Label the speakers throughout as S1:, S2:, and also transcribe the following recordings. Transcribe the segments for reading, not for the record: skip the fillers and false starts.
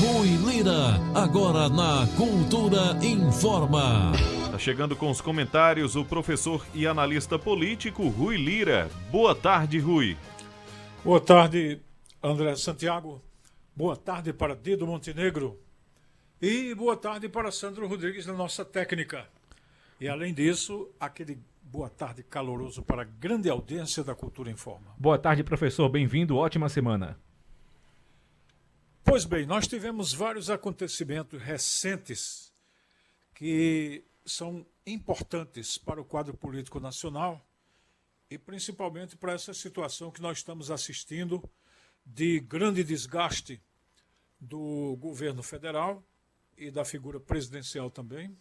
S1: Rui Lira, agora na Cultura Informa.
S2: Tá chegando com os comentários o professor e analista político Rui Lira. Boa tarde, Rui.
S3: Boa tarde, André Santiago. Boa tarde para Dido Montenegro. E boa tarde para Sandro Rodrigues, da nossa técnica. E além disso, aquele boa tarde caloroso para a grande audiência da Cultura Informa.
S4: Boa tarde, professor. Bem-vindo. Ótima semana.
S3: Pois bem, nós tivemos vários acontecimentos recentes que são importantes para o quadro político nacional e principalmente para essa situação que nós estamos assistindo de grande desgaste do governo federal e da figura presidencial também,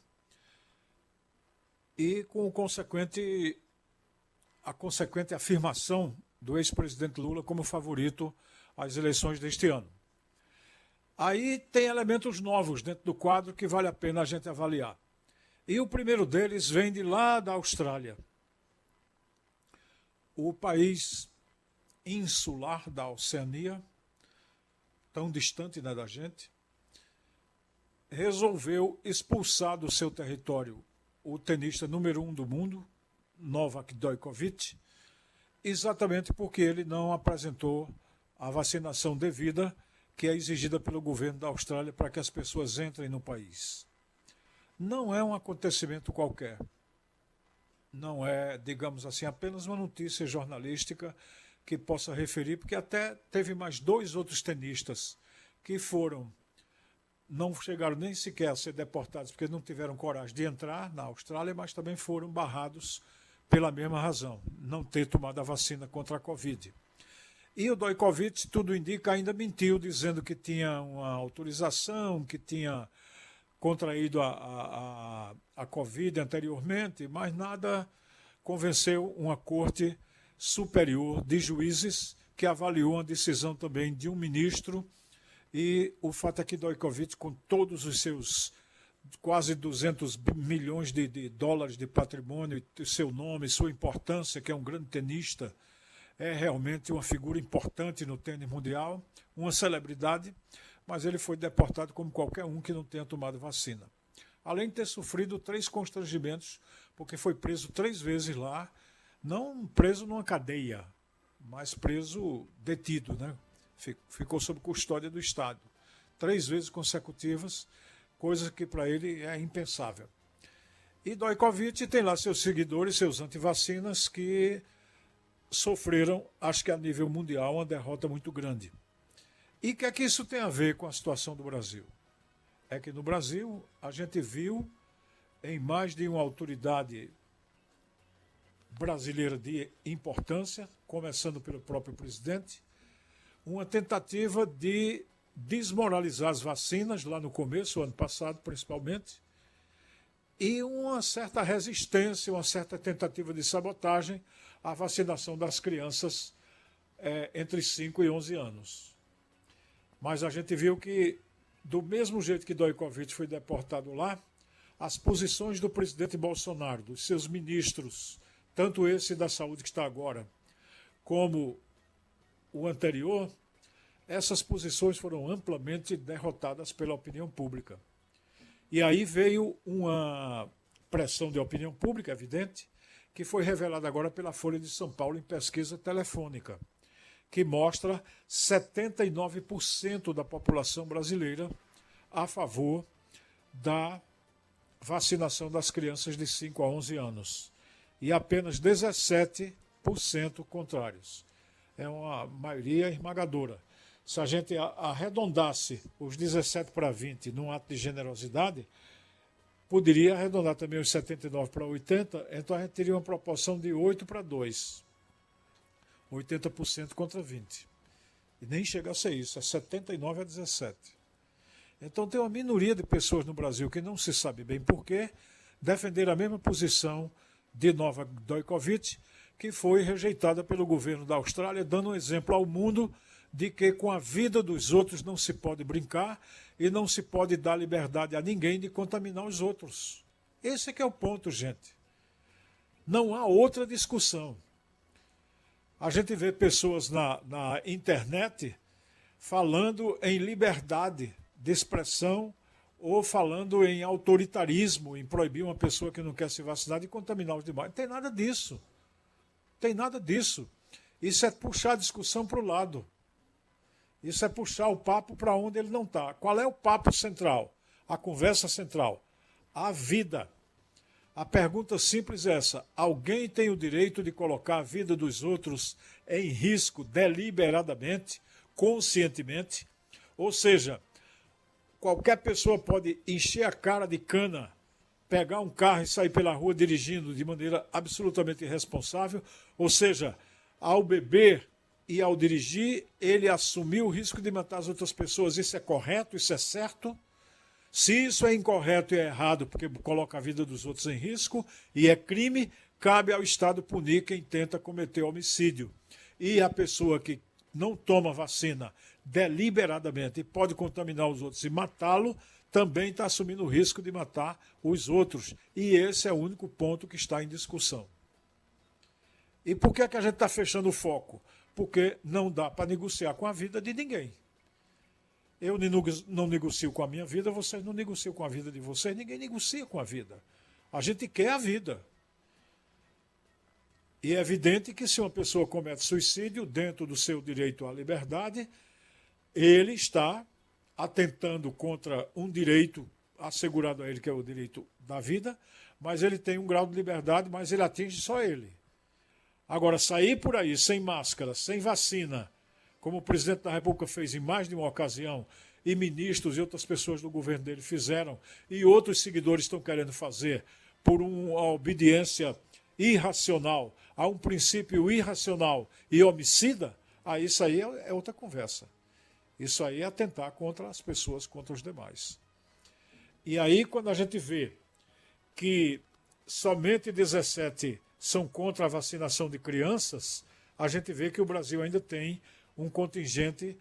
S3: e com a consequente afirmação do ex-presidente Lula como favorito às eleições deste ano. Aí tem elementos novos dentro do quadro que vale a pena a gente avaliar. E o primeiro deles vem de lá da Austrália. O país insular da Oceania, tão distante, né, da gente, resolveu expulsar do seu território o tenista número 1 do mundo, Novak Djokovic, exatamente porque ele não apresentou a vacinação devida que é exigida pelo governo da Austrália para que as pessoas entrem no país. Não é um acontecimento qualquer. Não é, digamos assim, apenas uma notícia jornalística que possa referir, porque até teve mais 2 outros tenistas que não chegaram nem sequer a ser deportados porque não tiveram coragem de entrar na Austrália, mas também foram barrados pela mesma razão, não ter tomado a vacina contra a Covid. E o Djokovic, tudo indica, ainda mentiu, dizendo que tinha uma autorização, que tinha contraído a Covid anteriormente, mas nada convenceu uma corte superior de juízes que avaliou a decisão também de um ministro. E o fato é que Djokovic, com todos os seus quase 200 milhões de dólares de patrimônio, seu nome, sua importância, que é um grande tenista, é realmente uma figura importante no tênis mundial, uma celebridade, mas ele foi deportado como qualquer um que não tenha tomado vacina. Além de ter sofrido 3 constrangimentos, porque foi preso 3 vezes lá, não preso numa cadeia, mas preso detido, né? Ficou sob custódia do Estado. 3 vezes consecutivas, coisa que para ele é impensável. E Djokovic tem lá seus seguidores, seus antivacinas, que sofreram, acho que a nível mundial, uma derrota muito grande. E o que é que isso tem a ver com a situação do Brasil? É que no Brasil a gente viu em mais de uma autoridade brasileira de importância, começando pelo próprio presidente, uma tentativa de desmoralizar as vacinas, lá no começo, ano passado principalmente, e uma certa resistência, uma certa tentativa de sabotagem à vacinação das crianças entre 5 e 11 anos. Mas a gente viu que, do mesmo jeito que Djokovic foi deportado lá, as posições do presidente Bolsonaro, dos seus ministros, tanto esse da saúde que está agora, como o anterior, essas posições foram amplamente derrotadas pela opinião pública. E aí veio uma pressão de opinião pública, evidente, que foi revelada agora pela Folha de São Paulo em pesquisa telefônica, que mostra 79% da população brasileira a favor da vacinação das crianças de 5 a 11 anos e apenas 17% contrários. É uma maioria esmagadora. Se a gente arredondasse os 17 para 20 num ato de generosidade, poderia arredondar também os 79 para 80, então a gente teria uma proporção de 8 para 2. 80% contra 20. E nem chega a ser isso, é 79 a 17. Então tem uma minoria de pessoas no Brasil que não se sabe bem porquê, defender a mesma posição de Novak Djokovic, que foi rejeitada pelo governo da Austrália, dando um exemplo ao mundo de que com a vida dos outros não se pode brincar e não se pode dar liberdade a ninguém de contaminar os outros. Esse é que é o ponto, gente. Não há outra discussão. A gente vê pessoas na internet falando em liberdade de expressão ou falando em autoritarismo, em proibir uma pessoa que não quer se vacinar de contaminar os demais. Não tem nada disso. Tem nada disso. Isso é puxar a discussão para o lado. Isso é puxar o papo para onde ele não está. Qual é o papo central? A conversa central? A vida. A pergunta simples é essa: alguém tem o direito de colocar a vida dos outros em risco deliberadamente, conscientemente? Ou seja, qualquer pessoa pode encher a cara de cana, pegar um carro e sair pela rua dirigindo de maneira absolutamente irresponsável? Ou seja, ao beber e ao dirigir, ele assumiu o risco de matar as outras pessoas. Isso é correto? Isso é certo? Se isso é incorreto e é errado, porque coloca a vida dos outros em risco e é crime, cabe ao Estado punir quem tenta cometer homicídio. E a pessoa que não toma vacina deliberadamente e pode contaminar os outros e matá-lo, também está assumindo o risco de matar os outros. E esse é o único ponto que está em discussão. E por que é que a gente está fechando o foco? Porque não dá para negociar com a vida de ninguém. Eu não negocio com a minha vida, vocês não negociam com a vida de vocês, ninguém negocia com a vida. A gente quer a vida. E é evidente que se uma pessoa comete suicídio dentro do seu direito à liberdade, ele está atentando contra um direito assegurado a ele, que é o direito da vida, mas ele tem um grau de liberdade, mas ele atinge só ele. Agora, sair por aí sem máscara, sem vacina, como o presidente da República fez em mais de uma ocasião, e ministros e outras pessoas do governo dele fizeram, e outros seguidores estão querendo fazer, por uma obediência irracional, a um princípio irracional e homicida, aí isso aí é outra conversa. Isso aí é atentar contra as pessoas, contra os demais. E aí, quando a gente vê que somente 17 são contra a vacinação de crianças, a gente vê que o Brasil ainda tem um contingente,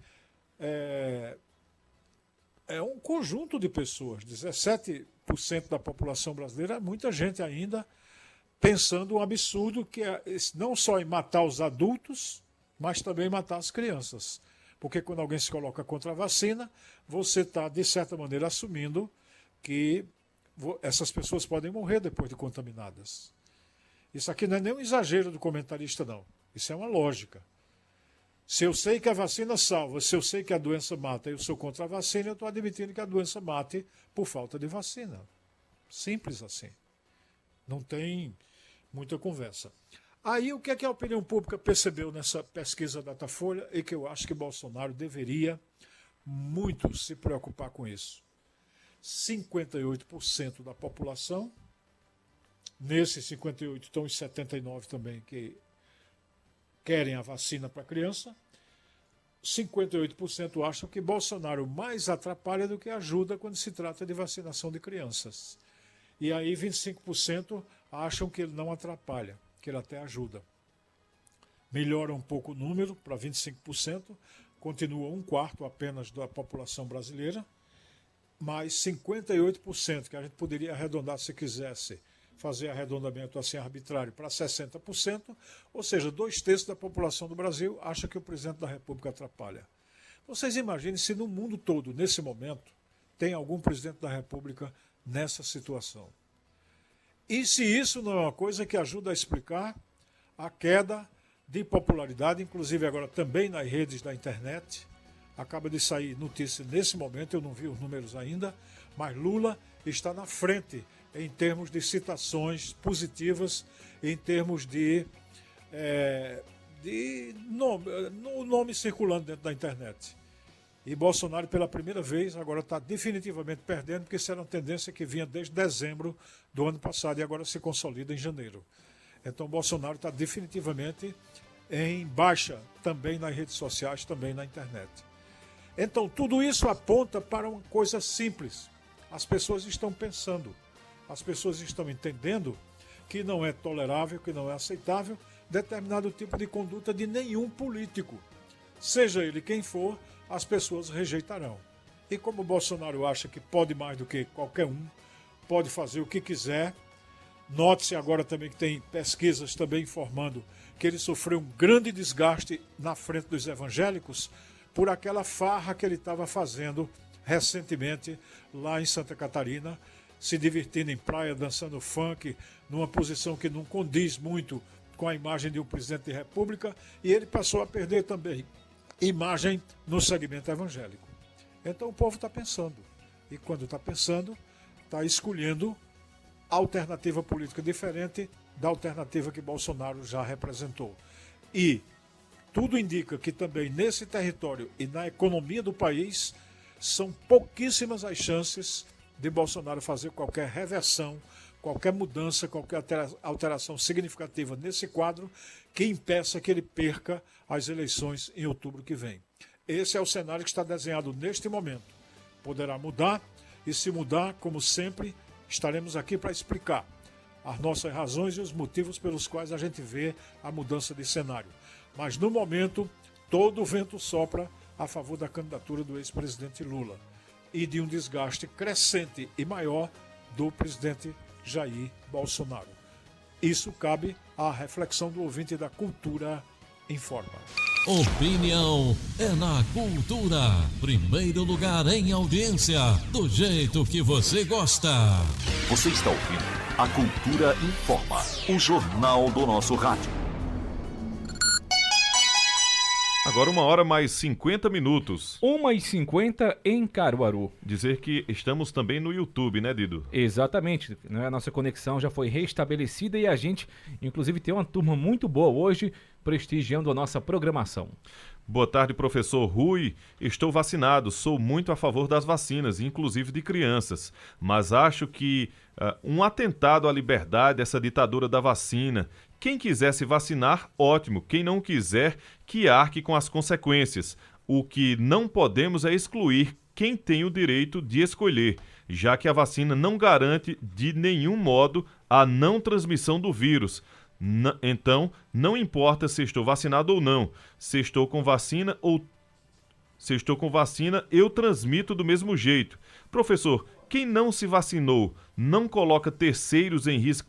S3: um conjunto de pessoas, 17% da população brasileira, muita gente ainda pensando um absurdo que é não só em matar os adultos, mas também matar as crianças. Porque quando alguém se coloca contra a vacina, você está, de certa maneira, assumindo que essas pessoas podem morrer depois de contaminadas. Isso aqui não é nem um exagero do comentarista, não. Isso é uma lógica. Se eu sei que a vacina salva, se eu sei que a doença mata e eu sou contra a vacina, eu estou admitindo que a doença mate por falta de vacina. Simples assim. Não tem muita conversa. Aí o que é que a opinião pública percebeu nessa pesquisa Datafolha e que eu acho que Bolsonaro deveria muito se preocupar com isso? 58% da população, nesses 58 estão os 79 também que querem a vacina para criança, 58% acham que Bolsonaro mais atrapalha do que ajuda quando se trata de vacinação de crianças. E aí 25% acham que ele não atrapalha, que ele até ajuda. Melhora um pouco o número para 25%, continua 1/4 apenas da população brasileira, mas 58%, que a gente poderia arredondar se quisesse, fazer arredondamento assim arbitrário para 60%, ou seja, 2/3 da população do Brasil acha que o presidente da República atrapalha. Vocês imaginem se no mundo todo, nesse momento, tem algum presidente da República nessa situação. E se isso não é uma coisa que ajuda a explicar a queda de popularidade, inclusive agora também nas redes da internet, acaba de sair notícia nesse momento, eu não vi os números ainda, mas Lula está na frente em termos de citações positivas, em termos de nome circulando dentro da internet. E Bolsonaro, pela primeira vez, agora está definitivamente perdendo, porque isso era uma tendência que vinha desde dezembro do ano passado e agora se consolida em janeiro. Então, Bolsonaro está definitivamente em baixa, também nas redes sociais, também na internet. Então, tudo isso aponta para uma coisa simples. As pessoas estão pensando, as pessoas estão entendendo que não é tolerável, que não é aceitável determinado tipo de conduta de nenhum político. Seja ele quem for, as pessoas rejeitarão. E como Bolsonaro acha que pode mais do que qualquer um, pode fazer o que quiser, note-se agora também que tem pesquisas também informando que ele sofreu um grande desgaste na frente dos evangélicos por aquela farra que ele estava fazendo recentemente lá em Santa Catarina, se divertindo em praia, dançando funk, numa posição que não condiz muito com a imagem de um presidente de república, e ele passou a perder também imagem no segmento evangélico. Então o povo está pensando, e quando está pensando, está escolhendo alternativa política diferente da alternativa que Bolsonaro já representou. E tudo indica que também nesse território e na economia do país são pouquíssimas as chances de Bolsonaro fazer qualquer reversão, qualquer mudança, qualquer alteração significativa nesse quadro que impeça que ele perca as eleições em outubro que vem. Esse é o cenário que está desenhado neste momento. Poderá mudar e, se mudar, como sempre, estaremos aqui para explicar as nossas razões e os motivos pelos quais a gente vê a mudança de cenário. Mas, no momento, todo o vento sopra a favor da candidatura do ex-presidente Lula e de um desgaste crescente e maior do presidente Jair Bolsonaro. Isso cabe à reflexão do ouvinte da Cultura Informa.
S1: Opinião é na Cultura. Primeiro lugar em audiência, do jeito que você gosta.
S5: Você está ouvindo a Cultura Informa, o jornal do nosso rádio.
S2: Agora 1h mais 50 minutos.
S4: 1h50 em Caruaru.
S2: Dizer que estamos também no YouTube, né, Dido?
S4: Exatamente, né? A nossa conexão já foi restabelecida e a gente, inclusive, tem uma turma muito boa hoje prestigiando a nossa programação.
S2: Boa tarde, professor Rui. Estou vacinado, sou muito a favor das vacinas, inclusive de crianças, mas acho que um atentado à liberdade, essa ditadura da vacina. Quem quiser se vacinar, ótimo. Quem não quiser, que arque com as consequências. O que não podemos é excluir quem tem o direito de escolher, já que a vacina não garante de nenhum modo a não transmissão do vírus. Então, não importa se estou vacinado ou não. Se estou com vacina, eu transmito do mesmo jeito. Professor, quem não se vacinou não coloca terceiros em risco,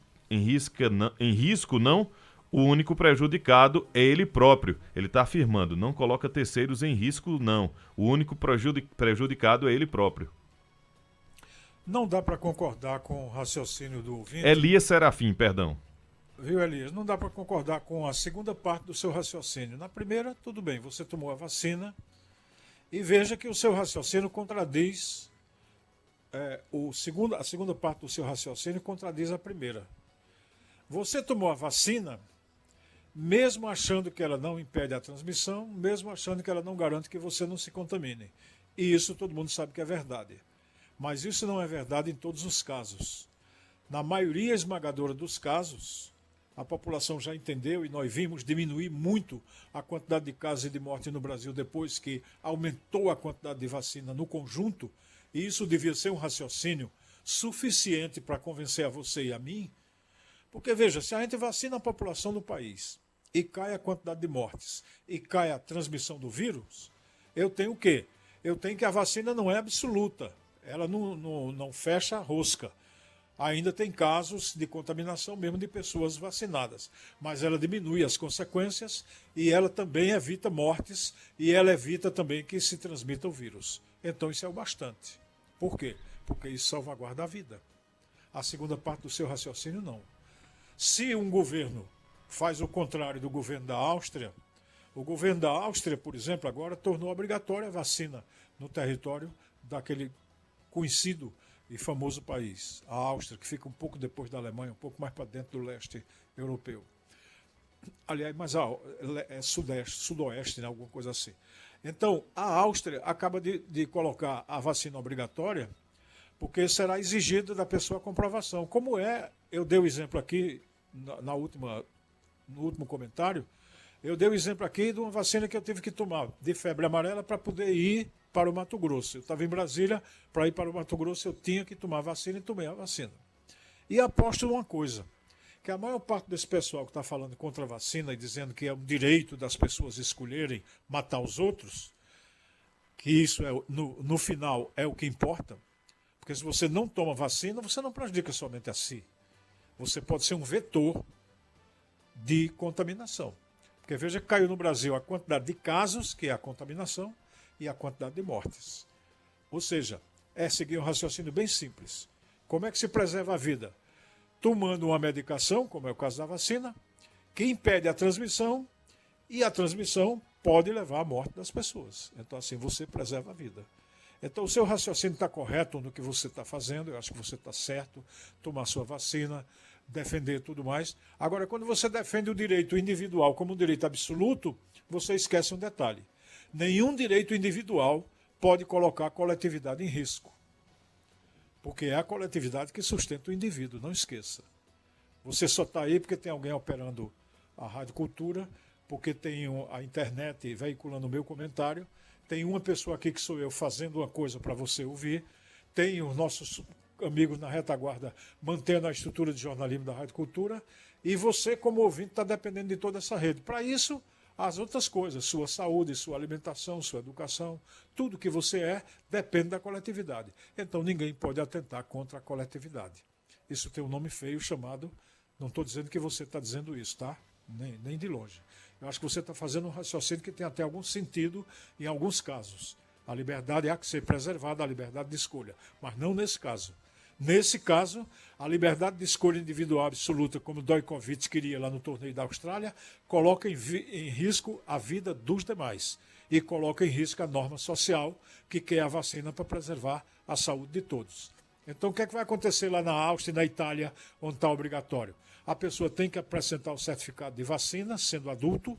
S2: não? O único prejudicado é ele próprio. Ele está afirmando, não coloca terceiros em risco, não. O único prejudicado é ele próprio.
S3: Não dá para concordar com o raciocínio do ouvinte.
S2: Elias Serafim, perdão.
S3: Viu, Elias? Não dá para concordar com a segunda parte do seu raciocínio. Na primeira, tudo bem, você tomou a vacina e veja que o seu raciocínio contradiz, a segunda parte do seu raciocínio contradiz a primeira. Você tomou a vacina mesmo achando que ela não impede a transmissão, mesmo achando que ela não garante que você não se contamine. E isso todo mundo sabe que é verdade. Mas isso não é verdade em todos os casos. Na maioria esmagadora dos casos, a população já entendeu e nós vimos diminuir muito a quantidade de casos e de morte no Brasil depois que aumentou a quantidade de vacina no conjunto, e isso devia ser um raciocínio suficiente para convencer a você e a mim, porque veja, se a gente vacina a população do país e cai a quantidade de mortes e cai a transmissão do vírus, eu tenho o quê? Eu tenho que a vacina não é absoluta, ela não fecha a rosca. Ainda tem casos de contaminação mesmo de pessoas vacinadas, mas ela diminui as consequências e ela também evita mortes e ela evita também que se transmita o vírus. Então isso é o bastante. Por quê? Porque isso salvaguarda a vida. A segunda parte do seu raciocínio, não. Se um governo faz o contrário do governo da Áustria, o governo da Áustria, por exemplo, agora tornou obrigatória a vacina no território daquele conhecido e famoso país, a Áustria, que fica um pouco depois da Alemanha, um pouco mais para dentro do leste europeu. Aliás, mas é sudoeste, né, alguma coisa assim. Então, a Áustria acaba de colocar a vacina obrigatória, porque será exigida da pessoa a comprovação. Como eu dei o exemplo aqui no último comentário, eu dei o exemplo aqui de uma vacina que eu tive que tomar de febre amarela para poder ir para o Mato Grosso. Eu estava em Brasília, para ir para o Mato Grosso eu tinha que tomar vacina e tomei a vacina. E aposto numa coisa, que a maior parte desse pessoal que está falando contra a vacina e dizendo que é um direito das pessoas escolherem matar os outros, que isso no final é o que importa, porque se você não toma vacina, você não prejudica somente a si. Você pode ser um vetor de contaminação. Porque veja que caiu no Brasil a quantidade de casos, que é a contaminação, e a quantidade de mortes. Ou seja, é seguir um raciocínio bem simples. Como é que se preserva a vida? Tomando uma medicação, como é o caso da vacina, que impede a transmissão, e a transmissão pode levar à morte das pessoas. Então, assim, você preserva a vida. Então, o seu raciocínio está correto no que você está fazendo, eu acho que você está certo, tomar sua vacina, defender tudo mais. Agora, quando você defende o direito individual como um direito absoluto, você esquece um detalhe. Nenhum direito individual pode colocar a coletividade em risco. Porque é a coletividade que sustenta o indivíduo, não esqueça. Você só está aí porque tem alguém operando a Rádio Cultura, porque tem a internet veiculando o meu comentário, tem uma pessoa aqui que sou eu fazendo uma coisa para você ouvir, tem os nossos amigos na retaguarda mantendo a estrutura de jornalismo da Rádio Cultura, e você, como ouvinte, está dependendo de toda essa rede. Para isso, as outras coisas, sua saúde, sua alimentação, sua educação, tudo que você é, depende da coletividade. Então ninguém pode atentar contra a coletividade. Isso tem um nome feio chamado, não estou dizendo que você está dizendo isso, tá? Nem de longe. Eu acho que você está fazendo um raciocínio que tem até algum sentido em alguns casos. A liberdade há que ser preservada, a liberdade de escolha, mas não nesse caso. Nesse caso, a liberdade de escolha individual absoluta, como Djokovic queria lá no torneio da Austrália, coloca em risco a vida dos demais e coloca em risco a norma social, que quer a vacina para preservar a saúde de todos. Então, o que é que vai acontecer lá na Áustria e na Itália, onde está obrigatório? A pessoa tem que apresentar o certificado de vacina, sendo adulto,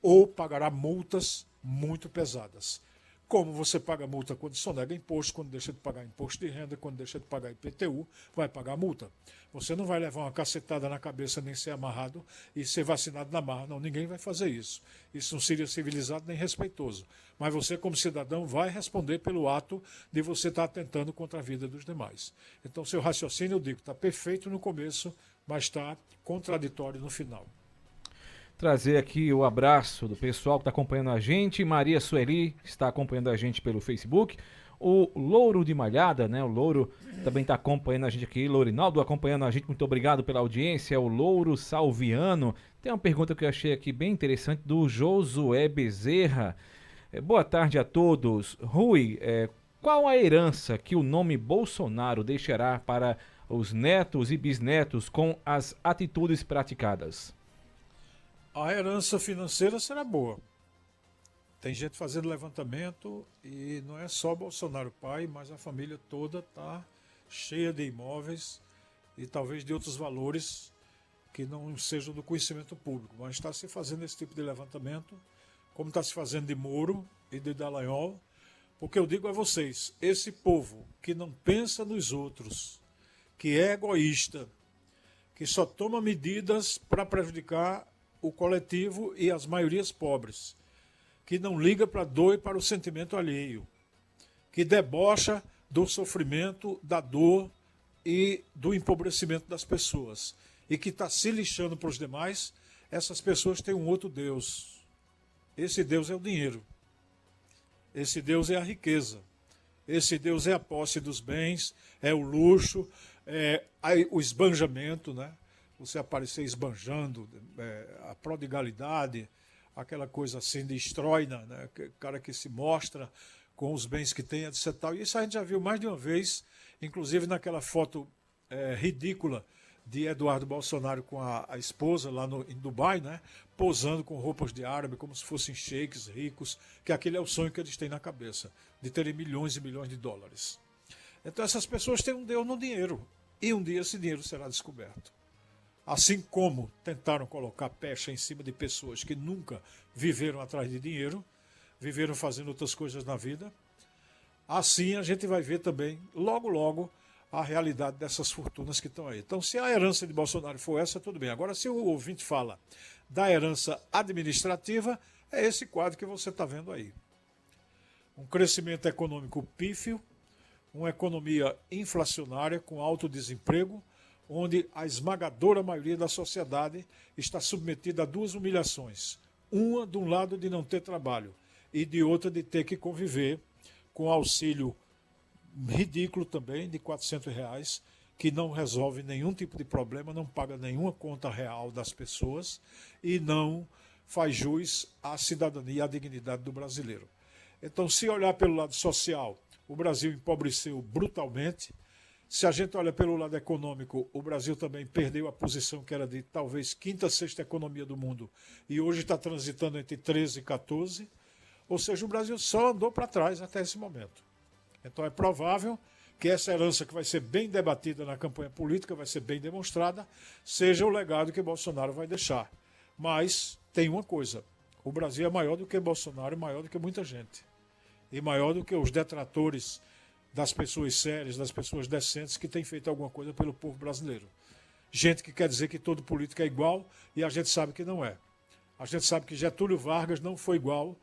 S3: ou pagará multas muito pesadas. Como você paga multa quando sonega imposto, quando deixa de pagar imposto de renda, quando deixa de pagar IPTU, vai pagar multa. Você não vai levar uma cacetada na cabeça, nem ser amarrado e ser vacinado na marra. Não, ninguém vai fazer isso. Isso não seria civilizado nem respeitoso. Mas você, como cidadão, vai responder pelo ato de você estar atentando contra a vida dos demais. Então, seu raciocínio, eu digo, está perfeito no começo, mas está contraditório no final.
S4: Trazer aqui o abraço do pessoal que está acompanhando a gente. Maria Sueli está acompanhando a gente pelo Facebook. O Louro de Malhada, né? O Louro também está acompanhando a gente aqui. Lourinaldo acompanhando a gente. Muito obrigado pela audiência. O Louro Salviano. Tem uma pergunta que eu achei aqui bem interessante do Josué Bezerra. Boa tarde a todos. Rui, qual a herança que o nome Bolsonaro deixará para os netos e bisnetos com as atitudes praticadas?
S3: A herança financeira será boa. Tem gente fazendo levantamento e não é só Bolsonaro pai, mas a família toda está cheia de imóveis e talvez de outros valores que não sejam do conhecimento público. Mas está se fazendo esse tipo de levantamento, como está se fazendo de Moro e de Dallagnol, porque eu digo a vocês, esse povo que não pensa nos outros, que é egoísta, que só toma medidas para prejudicar o coletivo e as maiorias pobres, que não liga para a dor e para o sentimento alheio, que debocha do sofrimento, da dor e do empobrecimento das pessoas, e que está se lixando para os demais, essas pessoas têm um outro Deus. Esse Deus é o dinheiro. Esse Deus é a riqueza. Esse Deus é a posse dos bens, é o luxo, é o esbanjamento, né? Você aparecer esbanjando, a prodigalidade, aquela coisa assim de estróina, né? Cara que se mostra com os bens que tem, etc. E isso a gente já viu mais de uma vez, inclusive naquela foto ridícula de Eduardo Bolsonaro com a esposa lá em Dubai, né? Posando com roupas de árabe, como se fossem sheiks ricos, que aquele é o sonho que eles têm na cabeça, de terem milhões e milhões de dólares. Então essas pessoas têm um Deus no dinheiro, e um dia esse dinheiro será descoberto. Assim como tentaram colocar pecha em cima de pessoas que nunca viveram atrás de dinheiro, viveram fazendo outras coisas na vida, assim a gente vai ver também, logo, logo, a realidade dessas fortunas que estão aí. Então, se a herança de Bolsonaro for essa, tudo bem. Agora, se o ouvinte fala da herança administrativa, é esse quadro que você está vendo aí. Um crescimento econômico pífio, uma economia inflacionária com alto desemprego, onde a esmagadora maioria da sociedade está submetida a duas humilhações. Uma, de um lado, de não ter trabalho, e de outra, de ter que conviver com auxílio ridículo também, de R$400, que não resolve nenhum tipo de problema, não paga nenhuma conta real das pessoas e não faz jus à cidadania e à dignidade do brasileiro. Então, se olhar pelo lado social, o Brasil empobreceu brutalmente. Se a gente olha pelo lado econômico, o Brasil também perdeu a posição que era de talvez quinta, sexta economia do mundo e hoje está transitando entre 13 e 14. Ou seja, o Brasil só andou para trás até esse momento. Então é provável que essa herança que vai ser bem debatida na campanha política, vai ser bem demonstrada, seja o legado que Bolsonaro vai deixar. Mas tem uma coisa, o Brasil é maior do que Bolsonaro e maior do que muita gente. E maior do que os detratores das pessoas sérias, das pessoas decentes que têm feito alguma coisa pelo povo brasileiro. Gente que quer dizer que todo político é igual e a gente sabe que não é. A gente sabe que Getúlio Vargas não foi igual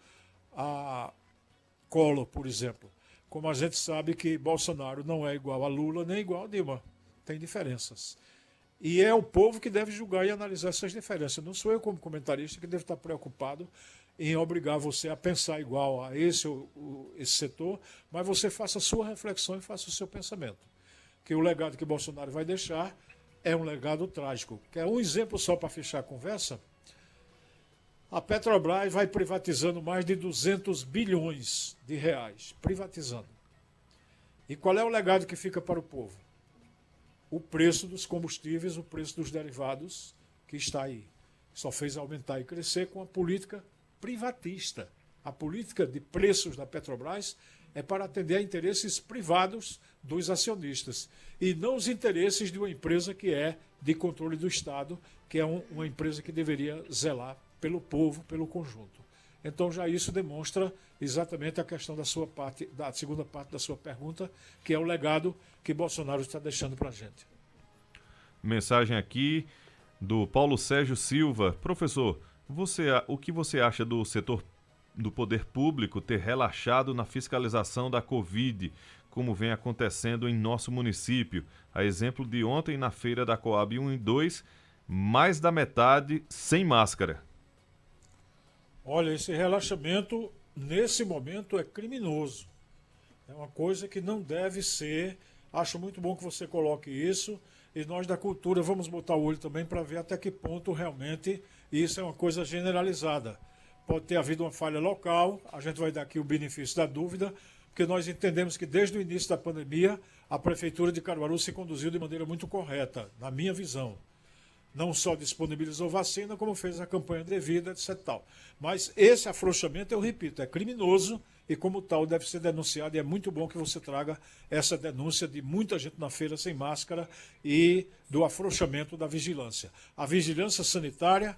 S3: a Collor, por exemplo. Como a gente sabe que Bolsonaro não é igual a Lula nem igual a Dilma. Tem diferenças. E é o povo que deve julgar e analisar essas diferenças. Não sou eu, como comentarista, que devo estar preocupado em obrigar você a pensar igual a esse setor, mas você faça a sua reflexão e faça o seu pensamento. Que o legado que Bolsonaro vai deixar é um legado trágico. Quer um exemplo só para fechar a conversa? A Petrobras vai privatizando mais de 200 bilhões de reais. Privatizando. E qual é o legado que fica para o povo? O preço dos combustíveis, o preço dos derivados que está aí. Só fez aumentar e crescer com a política privatista. A política de preços da Petrobras é para atender a interesses privados dos acionistas e não os interesses de uma empresa que é de controle do Estado, que é uma empresa que deveria zelar pelo povo, pelo conjunto. Então já isso demonstra exatamente a questão da sua parte, da segunda parte da sua pergunta, que é o legado que Bolsonaro está deixando para a gente.
S2: Mensagem aqui do Paulo Sérgio Silva. Professor, o que você acha do setor do poder público ter relaxado na fiscalização da Covid, como vem acontecendo em nosso município? A exemplo de ontem na feira da Coab 1 e 2, mais da metade sem máscara.
S3: Olha, esse relaxamento, nesse momento, é criminoso. É uma coisa que não deve ser. Acho muito bom que você coloque isso. E nós da cultura vamos botar o olho também para ver até que ponto realmente isso é uma coisa generalizada. Pode ter havido uma falha local, a gente vai dar aqui o benefício da dúvida, porque nós entendemos que desde o início da pandemia, a Prefeitura de Caruaru se conduziu de maneira muito correta, na minha visão. Não só disponibilizou vacina, como fez a campanha devida, etc. Tal. Mas esse afrouxamento, eu repito, é criminoso e como tal deve ser denunciado. E é muito bom que você traga essa denúncia de muita gente na feira sem máscara e do afrouxamento da vigilância. A vigilância sanitária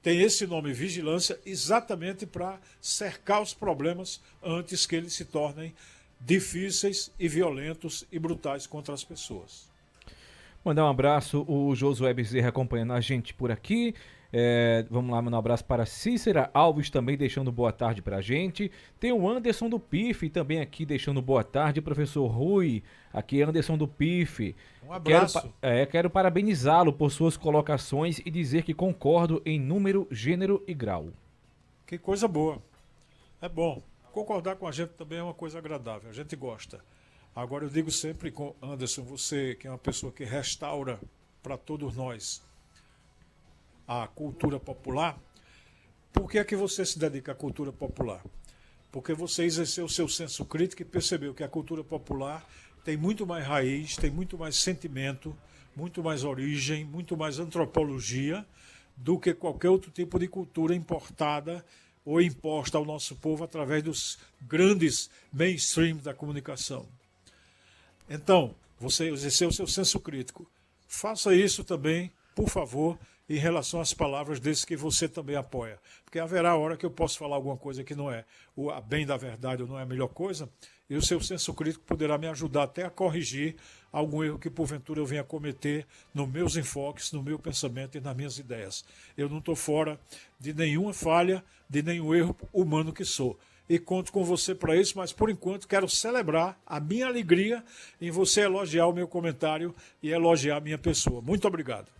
S3: tem esse nome, vigilância, exatamente para cercar os problemas antes que eles se tornem difíceis e violentos e brutais contra as pessoas.
S4: Mandar um abraço, o Josué Bezerra acompanhando a gente por aqui. Vamos lá, mandar um abraço para Cícera Alves também deixando boa tarde pra gente. Tem o Anderson do PIF também aqui deixando boa tarde, professor Rui. Aqui Anderson do PIF.
S3: Um abraço.
S4: Quero parabenizá-lo por suas colocações e dizer que concordo em número, gênero e grau.
S3: Que coisa boa. É bom. Concordar com a gente também é uma coisa agradável. A gente gosta. Agora eu digo sempre com Anderson, você que é uma pessoa que restaura para todos nós a cultura popular, por que é que você se dedica à cultura popular? Porque você exerceu o seu senso crítico e percebeu que a cultura popular tem muito mais raiz, tem muito mais sentimento, muito mais origem, muito mais antropologia do que qualquer outro tipo de cultura importada ou imposta ao nosso povo através dos grandes mainstreams da comunicação. Então, você exerceu o seu senso crítico. Faça isso também, por favor, em relação às palavras desses que você também apoia. Porque haverá hora que eu posso falar alguma coisa que não é a bem da verdade ou não é a melhor coisa, e o seu senso crítico poderá me ajudar até a corrigir algum erro que porventura eu venha cometer nos meus enfoques, no meu pensamento e nas minhas ideias. Eu não estou fora de nenhuma falha, de nenhum erro humano que sou. E conto com você para isso, mas por enquanto quero celebrar a minha alegria em você elogiar o meu comentário e elogiar a minha pessoa. Muito obrigado.